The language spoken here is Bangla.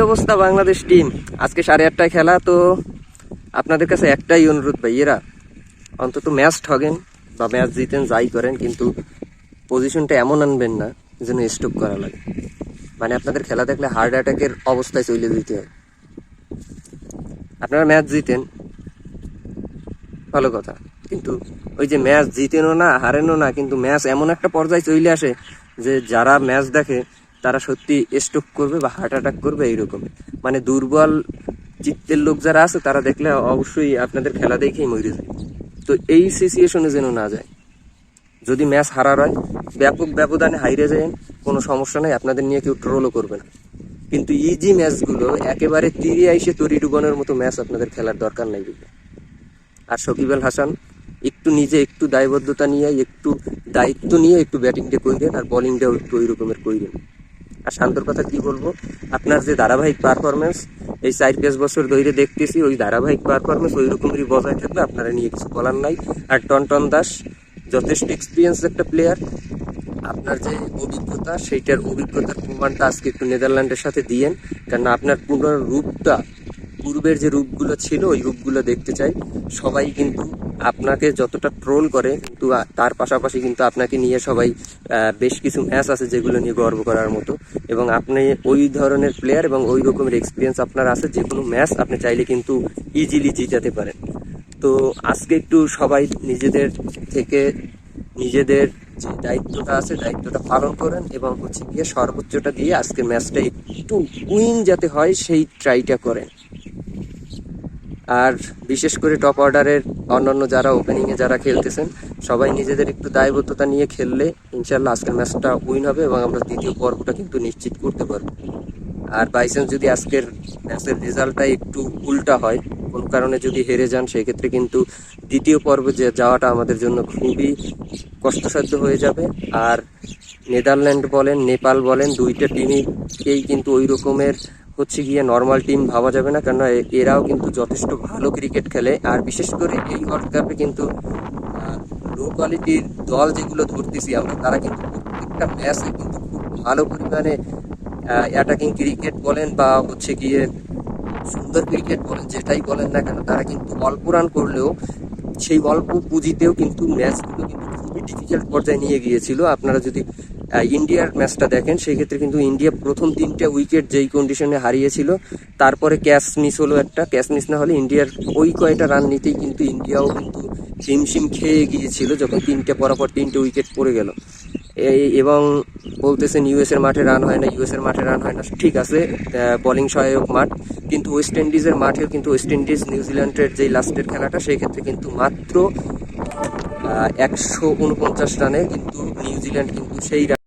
অবস্থা বাংলাদেশ টিম? আজকে 8:30টায় খেলা। তো আপনাদের কাছে একটাই অনুরোধ ভাইয়েরা, অন্তত ম্যাচ ঠগেন বা ম্যাচ জিতেন যাই করেন, কিন্তু পজিশনটা এমন আনবেন না যেন স্টপ করা লাগে। মানে আপনাদের খেলা দেখলে হার্ট অ্যাটাকের অবস্থায় চলে যেতে হয়। আপনারা ম্যাচ জিতেন ভালো কথা, কিন্তু ওই যে ম্যাচ জিতেনও না হারেনও না, কিন্তু ম্যাচ এমন একটা পর্যায়ে চলে আসে যে যারা ম্যাচ দেখে তারা সত্যি স্ট্রোক করবে বা হার্ট অ্যাটাক করবে এইরকমের। মানে দুর্বল চিত্তের লোক যারা আছে তারা দেখলে অবশ্যই আপনাদের খেলা দেখেই মরে যায়। তো এই সিচুয়েশনে যেন না যায়। যদি ম্যাচ হারার হয়, ব্যাপক ব্যবধানে হাইরে যায়, কোনো সমস্যা নেই, আপনাদের নিয়ে কেউ ট্রোলও করবে না। কিন্তু ইজি ম্যাচগুলো একেবারে তীরে আইসে তরি ডুবানোর মতো ম্যাচ আপনাদের খেলার দরকার নাই। আর শকিব আল হাসান একটু দায়বদ্ধতা নিয়ে, একটু দায়িত্ব নিয়ে একটু ব্যাটিংটা কইরেন আর বোলিংটাও একটু ওই রকমের কইরেন। আর শান্তর কথা কি বলবো, আপনার যে ধারাবাহিক পারফরমেন্স এই 4-5 বছর ধরে দেখতেছি, ওই ধারাবাহিক পারফরমেন্স ওই রকমেরই বজায় থাকবে, আপনারা নিয়ে কিছু বলার নাই। আর টনটন দাস যথেষ্ট এক্সপিরিয়েন্স একটা প্লেয়ার, আপনার যে অভিজ্ঞতা সেইটার অভিজ্ঞতার প্রমাণটা আজকে একটু নেদারল্যান্ডের সাথে দিয়েন, কারণ আপনার পূর্বের যে রূপগুলো ছিল ওই রূপগুলো দেখতে চাই। সবাই কিন্তু আপনাকে যতটা ট্রোল করে, কিন্তু তার পাশাপাশি কিন্তু আপনাকে নিয়ে সবাই বেশ কিছু ম্যাচ আছে যেগুলো নিয়ে গর্ব করার মতো, এবং আপনি ওই ধরনের প্লেয়ার এবং ওই রকমের এক্সপিরিয়েন্স আপনার আছে, যে কোনো ম্যাচ আপনি চাইলে কিন্তু ইজিলি জিতাতে পারেন। তো আজকে একটু সবাই নিজেদের থেকে নিজেদের যে দায়িত্বটা আছে দায়িত্বটা পালন করেন, এবং গিয়ে সর্বোচ্চটা দিয়ে আজকে ম্যাচটা একটু উইন যাতে হয় সেই ট্রাইটা করেন। আর বিশেষ করে টপ অর্ডারের অন্যান্য যারা ওপেনিংয়ে যারা খেলতেছেন, সবাই নিজেদের একটু দায়বদ্ধতা নিয়ে খেললে ইনশাল্লাহ আজকের ম্যাচটা উইন হবে এবং আমরা দ্বিতীয় পর্বটা কিন্তু নিশ্চিত করতে পারবো। আর বাইচান্স যদি আজকের ম্যাচের রেজাল্টটা একটু উল্টা হয়, কোনো কারণে যদি হেরে যান, সেক্ষেত্রে কিন্তু দ্বিতীয় পর্বে যাওয়াটা আমাদের জন্য খুবই কষ্টসাধ্য হয়ে যাবে। আর নেদারল্যান্ড বলেন, নেপাল বলেন, দুইটা টিমকেই কিন্তু ওই রকমের গিয়ে নর্মাল টিম ভাবা যাবে না, কেননা এরাও কিন্তু যথেষ্ট ভালো ক্রিকেট খেলে। আর বিশেষ করে এই ওয়ার্ল্ড কাপে কিন্তু লো কোয়ালিটির দল যেগুলো ধরতেছি আমরা, তারা কিন্তু প্রত্যেকটা ম্যাচে কিন্তু খুব ভালো পরিমাণে অ্যাটাকিং ক্রিকেট বলেন বা গিয়ে সুন্দর ক্রিকেট বলেন, যেটাই বলেন না কেন, তারা কিন্তু অল্প রান করলেও সেই অল্প পুঁজিতেও কিন্তু ম্যাচগুলো কিন্তু খুবই ডিফিকাল্ট পর্যায়ে নিয়ে গিয়েছিল। আপনারা যদি ইন্ডিয়ার ম্যাচটা দেখেন, সেই ক্ষেত্রে কিন্তু ইন্ডিয়া প্রথম 3টে উইকেট যেই কন্ডিশনে হারিয়েছিল, তারপরে ক্যাচ মিস হলো, একটা ক্যাচ মিস না হলে ইন্ডিয়ার ওই কয়টা রান নিতেই কিন্তু ইন্ডিয়াও কিন্তু হিমশিম খেয়ে গিয়েছিল যখন পরপর 3টে উইকেট পড়ে গেল। এবং বলতেছেন ইউএসের মাঠে রান হয় না, ইউএসের মাঠে রান হয় না, ঠিক আছে, বোলিং সহায়ক মাঠ, কিন্তু ওয়েস্ট ইন্ডিজের মাঠেও কিন্তু ওয়েস্ট ইন্ডিজ নিউজিল্যান্ডের যেই লাস্টের খেলাটা, সেই ক্ষেত্রে কিন্তু মাত্র 149 রানে কিন্তু নিউজিল্যান্ড কিন্তু সেই